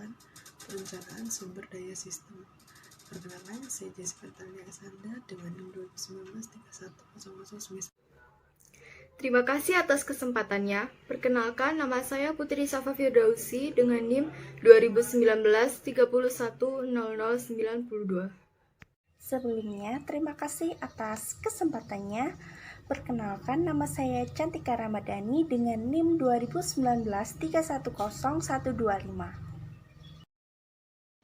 Penerapan Perencanaan Sumber Daya Sistem. Perkenalkan, saya Jessica Talia Sanda dengan NIM 2019-3100. Terima kasih atas kesempatannya. Perkenalkan, nama saya Putri Safa Firdausi dengan NIM 2019-310092. Sebelumnya, terima kasih atas kesempatannya. Perkenalkan, nama saya Cantika Ramadhani dengan NIM 2019-310125.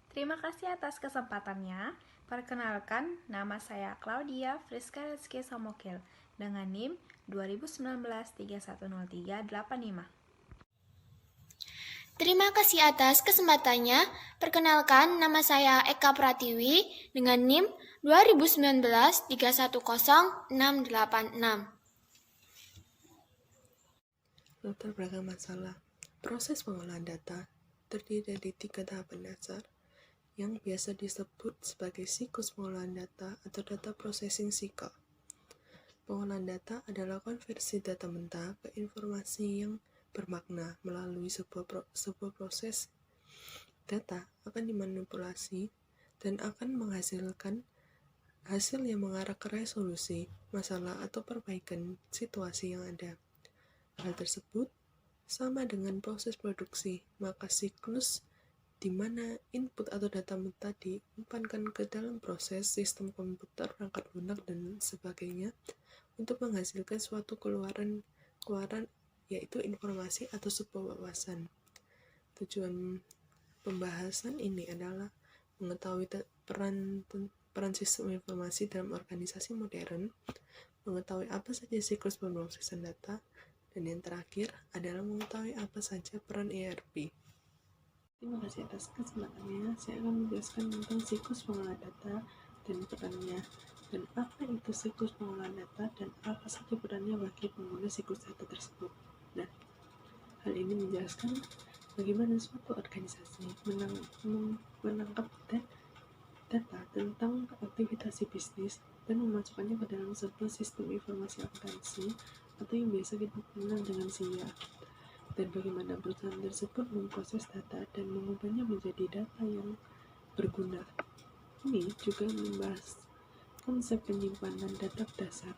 Terima kasih atas kesempatannya. Perkenalkan, nama saya Claudia Friska Rizky Samokel dengan NIM 2019-310385. Terima kasih atas kesempatannya. Perkenalkan, nama saya Eka Pratiwi dengan NIM 2019-310686. Latar belakang masalah. Proses pengolahan data terdiri dari 3 tahapan dasar yang biasa disebut sebagai siklus pengolahan data atau data processing cycle. Pengolahan data adalah konversi data mentah ke informasi yang bermakna melalui sebuah proses. Data akan dimanipulasi dan akan menghasilkan hasil yang mengarah ke resolusi masalah atau perbaikan situasi yang ada. Hal tersebut sama dengan proses produksi, maka siklus di mana input atau data mentah diumpankan ke dalam proses sistem komputer, perangkat lunak, dan sebagainya untuk menghasilkan suatu keluaran yaitu informasi atau sebuah wawasan. Tujuan pembahasan ini adalah mengetahui peran sistem informasi dalam organisasi modern, mengetahui apa saja siklus pemrosesan data, dan yang terakhir adalah mengetahui apa saja peran ERP. Terima kasih atas kesempatannya. Saya akan menjelaskan tentang siklus pengolahan data dan perannya, dan apa itu siklus pengolahan data dan apa saja perannya bagi pengguna siklus data tersebut. Nah, hal ini menjelaskan bagaimana suatu organisasi menangkap data tentang aktivitas bisnis dan memasukkannya ke dalam sebuah sistem informasi akuntansi atau yang biasa kita kenal dengan SIA, dan bagaimana perusahaan tersebut memproses data dan mengubahnya menjadi data yang berguna. Ini juga membahas konsep penyimpanan data dasar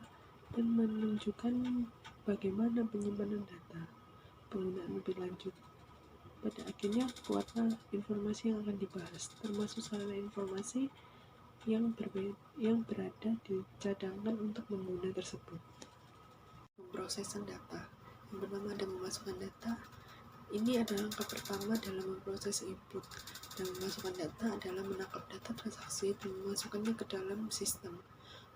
dan menunjukkan bagaimana penyimpanan data, penggunaan lebih lanjut. Pada akhirnya, kuatlah informasi yang akan dibahas, termasuk sarana informasi yang berada dicadangkan untuk pengguna tersebut. Pemrosesan data. Yang pertama ada memasukkan data. Ini adalah langkah pertama dalam memproses input, dan memasukkan data adalah menangkap data transaksi dan memasukkannya ke dalam sistem.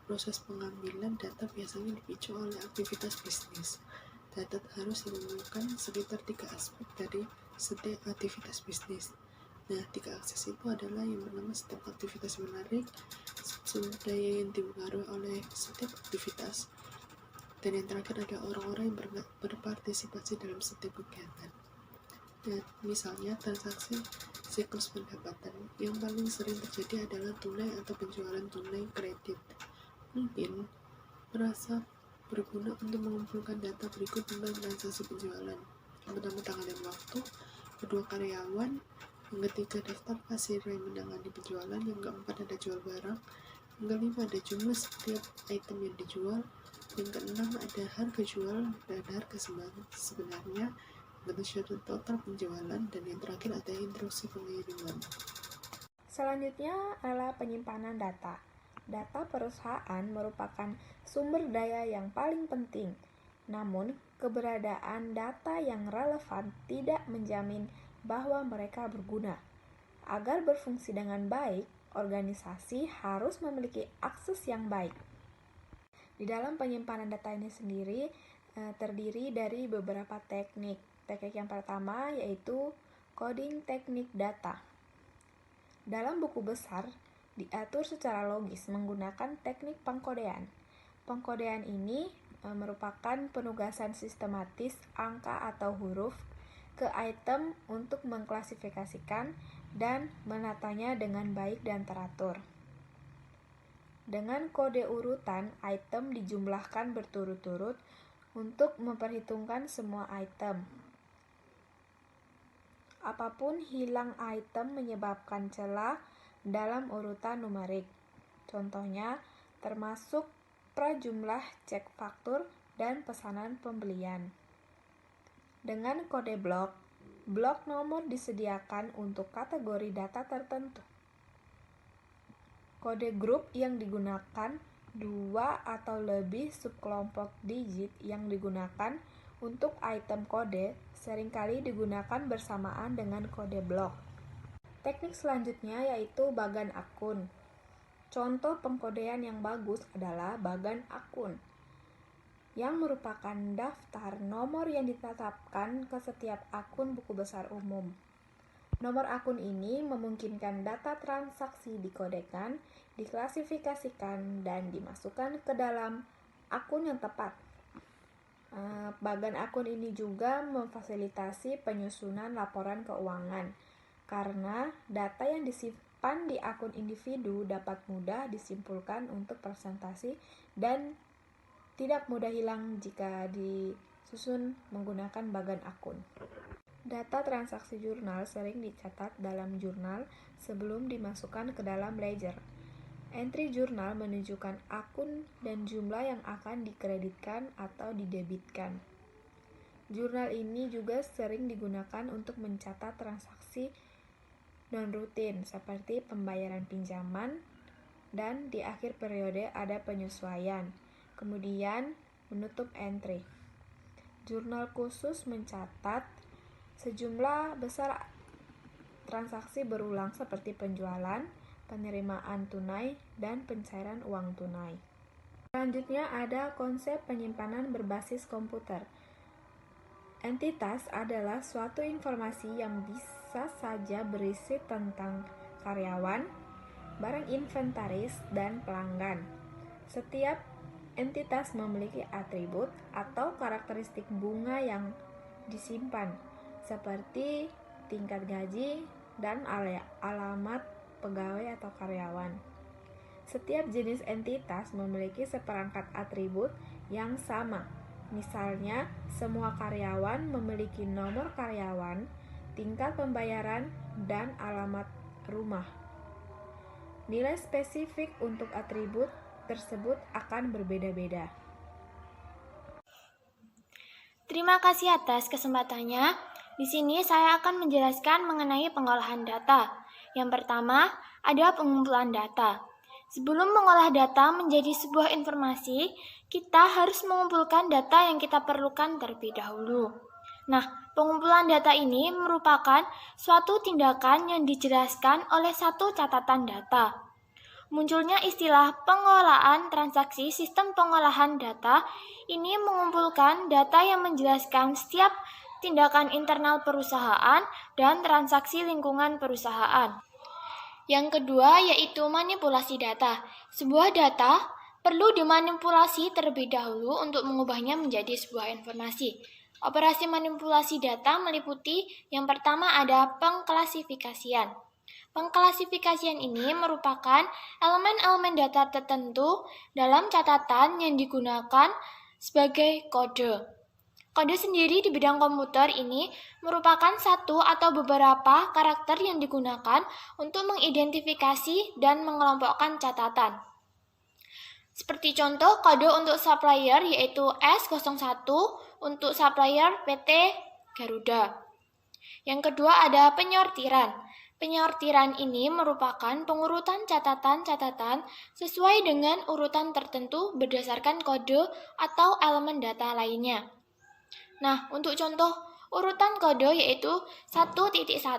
Proses pengambilan data biasanya dipicu oleh aktivitas bisnis. Data harus ditemukan sekitar 3 aspek dari setiap aktivitas bisnis. Nah, 3 akses itu adalah yang pertama setiap aktivitas menarik, sumber daya yang dipengaruhi oleh setiap aktivitas, dan yang terakhir ada orang-orang yang berpartisipasi dalam setiap kegiatan. Dan misalnya transaksi siklus pendapatan yang paling sering terjadi adalah tunai atau penjualan tunai kredit. Mungkin merasa berguna untuk mengumpulkan data berikut tentang transaksi penjualan. Yang pertama, tanggal dan waktu, kedua, karyawan, yang ketiga, daftar kasir yang menangani penjualan, yang keempat, ada jual barang, yang kelima, ada jumlah setiap item yang dijual, yang keenam, ada harga jual dan harga sebenarnya, yang ketujuh, total penjualan, dan yang terakhir ada instruksi pengiriman. Selanjutnya adalah penyimpanan data. Data perusahaan merupakan sumber daya yang paling penting. Namun, keberadaan data yang relevan tidak menjamin bahwa mereka berguna. Agar berfungsi dengan baik, organisasi harus memiliki akses yang baik. Di dalam penyimpanan data ini sendiri terdiri dari beberapa teknik. Teknik yang pertama yaitu coding teknik data. Dalam buku besar diatur secara logis menggunakan teknik pengkodean. Pengkodean ini merupakan penugasan sistematis angka atau huruf ke item untuk mengklasifikasikan dan menatanya dengan baik dan teratur. Dengan kode urutan, item dijumlahkan berturut-turut untuk memperhitungkan semua item. apapun hilang item menyebabkan celah dalam urutan numerik. Contohnya termasuk prajumlah cek faktur dan pesanan pembelian. Dengan kode blok nomor disediakan untuk kategori data tertentu. Kode grup yang digunakan 2 atau lebih subkelompok digit yang digunakan untuk item kode seringkali digunakan bersamaan dengan kode blok. Teknik selanjutnya yaitu bagan akun. Contoh pengkodean yang bagus adalah bagan akun, yang merupakan daftar nomor yang ditetapkan ke setiap akun buku besar umum. Nomor akun ini memungkinkan data transaksi dikodekan, diklasifikasikan, dan dimasukkan ke dalam akun yang tepat. Bagan akun ini juga memfasilitasi penyusunan laporan keuangan, karena data yang disimpan di akun individu dapat mudah disimpulkan untuk presentasi dan tidak mudah hilang jika disusun menggunakan bagan akun. Data transaksi jurnal sering dicatat dalam jurnal sebelum dimasukkan ke dalam ledger. Entry jurnal menunjukkan akun dan jumlah yang akan dikreditkan atau didebitkan. Jurnal ini juga sering digunakan untuk mencatat transaksi non-rutin seperti pembayaran pinjaman, dan di akhir periode ada penyesuaian. Kemudian menutup entry. Jurnal khusus mencatat sejumlah besar transaksi berulang seperti penjualan, penerimaan tunai, dan pencairan uang tunai. Selanjutnya ada konsep penyimpanan berbasis komputer. Entitas adalah suatu informasi yang bisa saja berisi tentang karyawan, barang inventaris, dan pelanggan. Setiap entitas memiliki atribut atau karakteristik bunga yang disimpan, seperti tingkat gaji dan alamat pegawai atau karyawan. Setiap jenis entitas memiliki seperangkat atribut yang sama. Misalnya, semua karyawan memiliki nomor karyawan, tingkat pembayaran, dan alamat rumah. Nilai spesifik untuk atribut tersebut akan berbeda-beda. Terima kasih atas kesempatannya. Di sini saya akan menjelaskan mengenai pengolahan data. Yang pertama, ada pengumpulan data. Sebelum mengolah data menjadi sebuah informasi, kita harus mengumpulkan data yang kita perlukan terlebih dahulu. Nah, pengumpulan data ini merupakan suatu tindakan yang dijelaskan oleh satu catatan data. Munculnya istilah pengolahan transaksi sistem pengolahan data ini mengumpulkan data yang menjelaskan setiap tindakan internal perusahaan dan transaksi lingkungan perusahaan. Yang kedua yaitu manipulasi data. Sebuah data perlu dimanipulasi terlebih dahulu untuk mengubahnya menjadi sebuah informasi. Operasi manipulasi data meliputi yang pertama ada pengklasifikasian. Pengklasifikasian ini merupakan elemen-elemen data tertentu dalam catatan yang digunakan sebagai kode. Kode sendiri di bidang komputer ini merupakan satu atau beberapa karakter yang digunakan untuk mengidentifikasi dan mengelompokkan catatan. Seperti contoh kode untuk supplier yaitu S01 untuk supplier PT Garuda. Yang kedua ada penyortiran. Penyortiran ini merupakan pengurutan catatan-catatan sesuai dengan urutan tertentu berdasarkan kode atau elemen data lainnya. Nah, untuk contoh urutan kode yaitu 1.1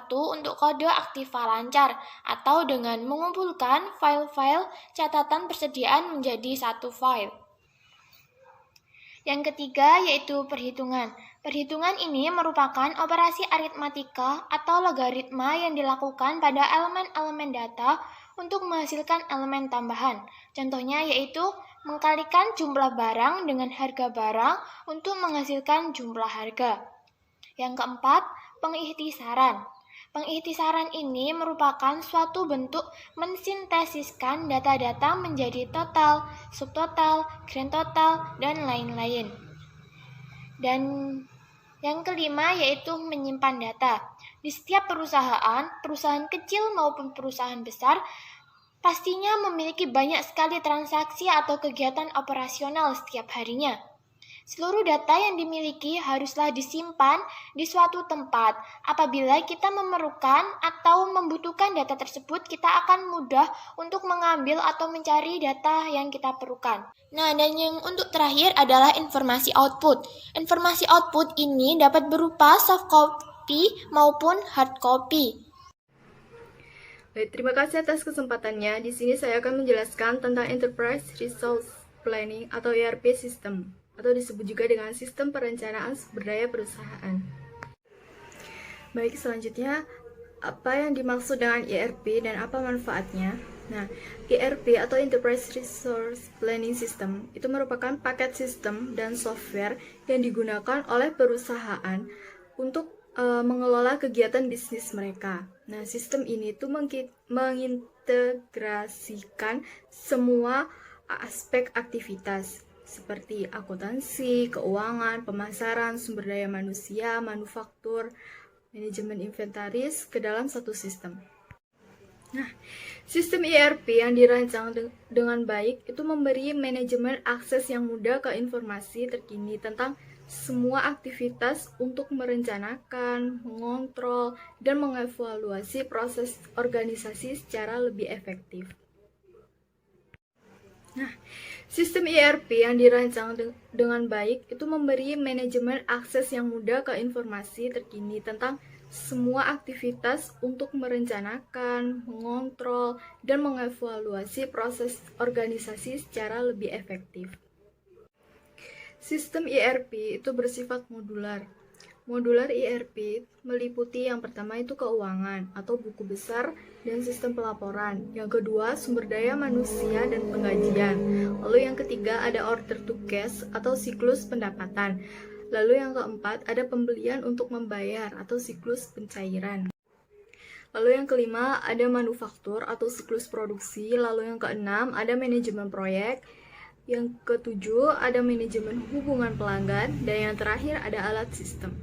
untuk kode aktiva lancar atau dengan mengumpulkan file-file catatan persediaan menjadi satu file. Yang ketiga yaitu perhitungan. Perhitungan ini merupakan operasi aritmatika atau logaritma yang dilakukan pada elemen-elemen data untuk menghasilkan elemen tambahan. Contohnya yaitu mengkalikan jumlah barang dengan harga barang untuk menghasilkan jumlah harga. Yang keempat, pengikhtisaran. Pengikhtisaran ini merupakan suatu bentuk mensintesiskan data-data menjadi total, subtotal, grand total, dan lain-lain. Dan yang kelima yaitu menyimpan data. Di setiap perusahaan, perusahaan kecil maupun perusahaan besar, pastinya memiliki banyak sekali transaksi atau kegiatan operasional setiap harinya. Seluruh data yang dimiliki haruslah disimpan di suatu tempat. Apabila kita memerlukan atau membutuhkan data tersebut, kita akan mudah untuk mengambil atau mencari data yang kita perlukan. Nah, dan yang untuk terakhir adalah informasi output. Informasi output ini dapat berupa soft copy maupun hard copy. Baik, terima kasih atas kesempatannya. Di sini saya akan menjelaskan tentang Enterprise Resource Planning atau ERP System, atau disebut juga dengan Sistem Perencanaan Sumber Daya Perusahaan. Baik, selanjutnya apa yang dimaksud dengan ERP dan apa manfaatnya? Nah, ERP atau Enterprise Resource Planning System itu merupakan paket sistem dan software yang digunakan oleh perusahaan untuk mengelola kegiatan bisnis mereka. Nah, sistem ini tuh mengintegrasikan semua aspek aktivitas seperti akuntansi, keuangan, pemasaran, sumber daya manusia, manufaktur, manajemen inventaris ke dalam satu sistem. Nah, sistem ERP yang dirancang dengan baik itu memberi manajemen akses yang mudah ke informasi terkini tentang semua aktivitas untuk merencanakan, mengontrol, dan mengevaluasi proses organisasi secara lebih efektif. Nah, sistem ERP yang dirancang dengan baik itu memberi manajemen akses yang mudah ke informasi terkini tentang semua aktivitas untuk merencanakan, mengontrol, dan mengevaluasi proses organisasi secara lebih efektif. Sistem ERP itu bersifat modular. Modular ERP meliputi yang pertama itu keuangan atau buku besar dan sistem pelaporan. Yang kedua, sumber daya manusia dan penggajian. Lalu yang ketiga ada order to cash atau siklus pendapatan. Lalu yang keempat ada pembelian untuk membayar atau siklus pencairan. Lalu yang kelima ada manufaktur atau siklus produksi. Lalu yang keenam ada manajemen proyek. Yang ketujuh ada manajemen hubungan pelanggan. Dan yang terakhir ada alat sistem.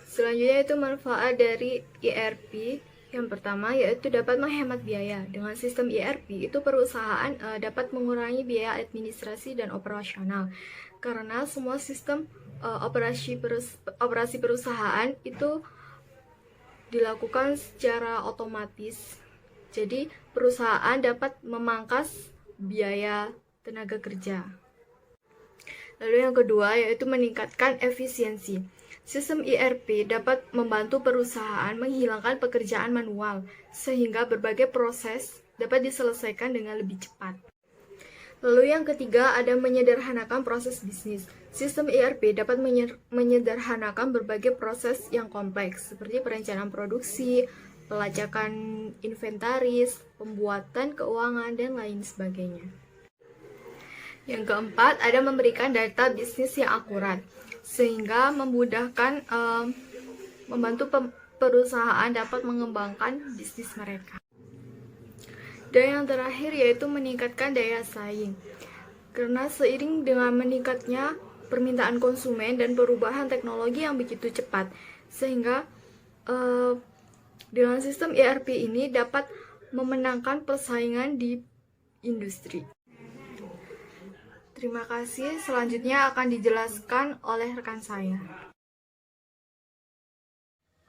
Selanjutnya itu manfaat dari ERP. Yang pertama yaitu dapat menghemat biaya. Dengan sistem ERP itu perusahaan dapat mengurangi biaya administrasi dan operasional. Karena semua sistem operasi perusahaan itu dilakukan secara otomatis. Jadi perusahaan dapat memangkas biaya tenaga kerja. Lalu yang kedua yaitu meningkatkan efisiensi. Sistem ERP dapat membantu perusahaan menghilangkan pekerjaan manual sehingga berbagai proses dapat diselesaikan dengan lebih cepat. Lalu yang ketiga ada menyederhanakan proses bisnis. Sistem ERP dapat menyederhanakan berbagai proses yang kompleks seperti perencanaan produksi, pelacakan inventaris, pembuatan keuangan, dan lain sebagainya. Yang keempat, ada memberikan data bisnis yang akurat, sehingga memudahkan membantu perusahaan dapat mengembangkan bisnis mereka. Dan yang terakhir yaitu meningkatkan daya saing. Karena seiring dengan meningkatnya permintaan konsumen dan perubahan teknologi yang begitu cepat, sehingga dengan sistem ERP ini dapat memenangkan persaingan di industri. Terima kasih. Selanjutnya akan dijelaskan oleh rekan saya.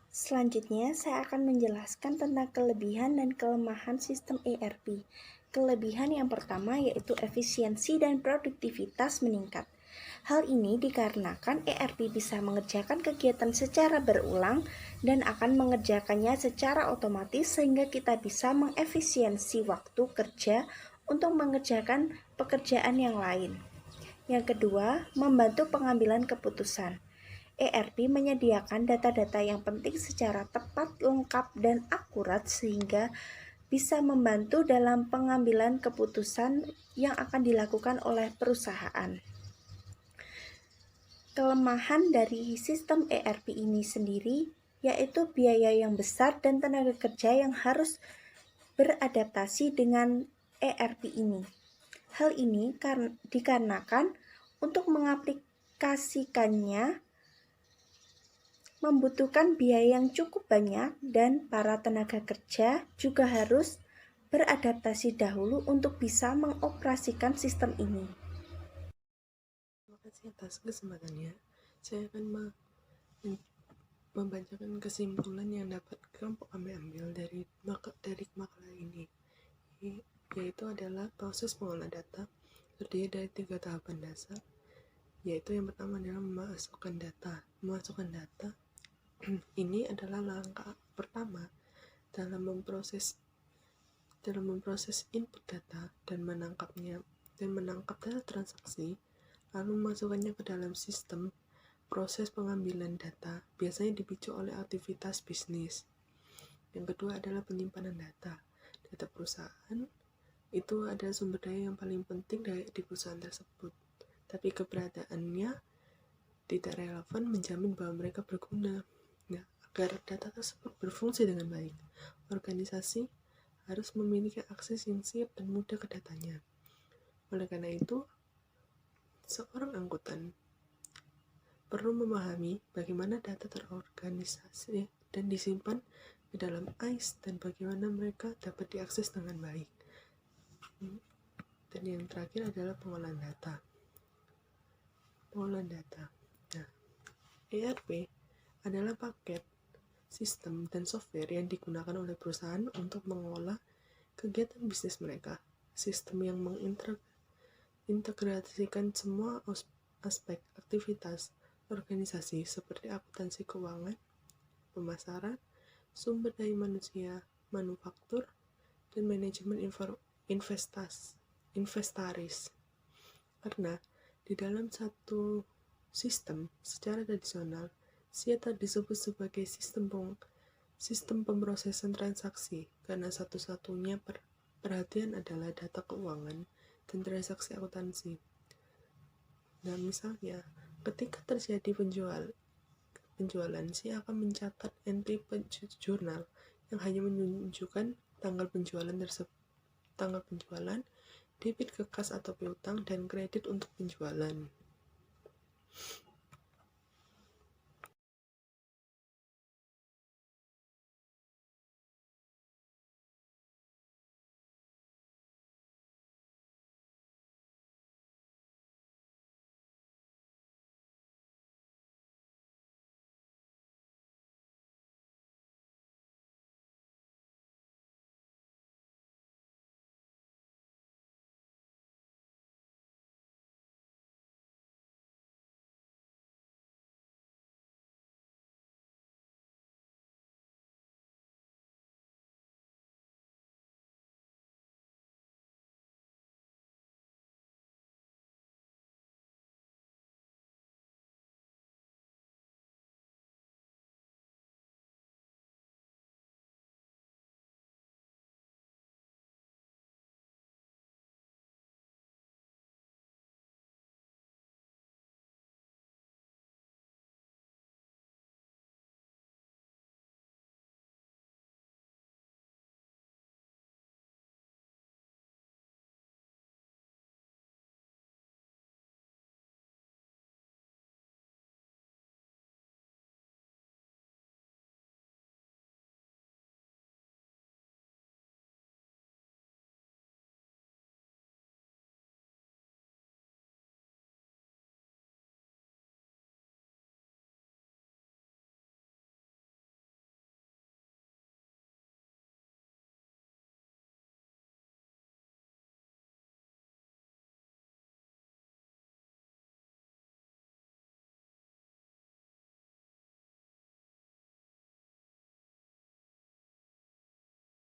Selanjutnya, saya akan menjelaskan tentang kelebihan dan kelemahan sistem ERP. Kelebihan yang pertama yaitu efisiensi dan produktivitas meningkat. Hal ini dikarenakan ERP bisa mengerjakan kegiatan secara berulang dan akan mengerjakannya secara otomatis sehingga kita bisa mengefisiensi waktu kerja untuk mengerjakan pekerjaan yang lain. Yang kedua, membantu pengambilan keputusan. ERP menyediakan data-data yang penting secara tepat, lengkap, dan akurat sehingga bisa membantu dalam pengambilan keputusan yang akan dilakukan oleh perusahaan. Kelemahan dari sistem ERP ini sendiri yaitu biaya yang besar dan tenaga kerja yang harus beradaptasi dengan ERP ini. Hal ini dikarenakan untuk mengaplikasikannya membutuhkan biaya yang cukup banyak dan para tenaga kerja juga harus beradaptasi dahulu untuk bisa mengoperasikan sistem ini. Terima kasih atas kesempatannya. Saya akan membacakan kesimpulan yang dapat kelompok kami ambil dari makalah ini, yaitu adalah proses pengolahan data terdiri dari 3 tahapan dasar, yaitu yang pertama adalah memasukkan data. Memasukkan data ini adalah langkah pertama dalam memproses input data dan menangkap data transaksi, lalu memasukkannya ke dalam sistem. Proses pengambilan data biasanya dipicu oleh aktivitas bisnis. Yang kedua adalah penyimpanan data. Data perusahaan itu adalah sumber daya yang paling penting di perusahaan tersebut, tapi keberadaannya tidak relevan menjamin bahwa mereka berguna. Nah, agar data tersebut berfungsi dengan baik, organisasi harus memiliki akses yang siap dan mudah ke datanya. Oleh karena itu, seorang angkutan perlu memahami bagaimana data terorganisasi dan disimpan di dalam AIS dan bagaimana mereka dapat diakses dengan baik. Dan yang terakhir adalah pengolahan data. Nah, ERP adalah paket sistem dan software yang digunakan oleh perusahaan untuk mengolah kegiatan bisnis mereka. Sistem yang mengintegrasikan semua aspek aktivitas organisasi seperti akuntansi keuangan, pemasaran, sumber daya manusia, manufaktur, dan manajemen inventaris. Karena di dalam satu sistem secara tradisional, SIATA disebut sebagai sistem pemrosesan transaksi karena satu-satunya perhatian adalah data keuangan dan transaksi akuntansi. Nah, misalnya, ketika terjadi penjualan, SIA akan mencatat entry jurnal yang hanya menunjukkan tanggal penjualan, debit ke kas atau piutang, dan kredit untuk penjualan.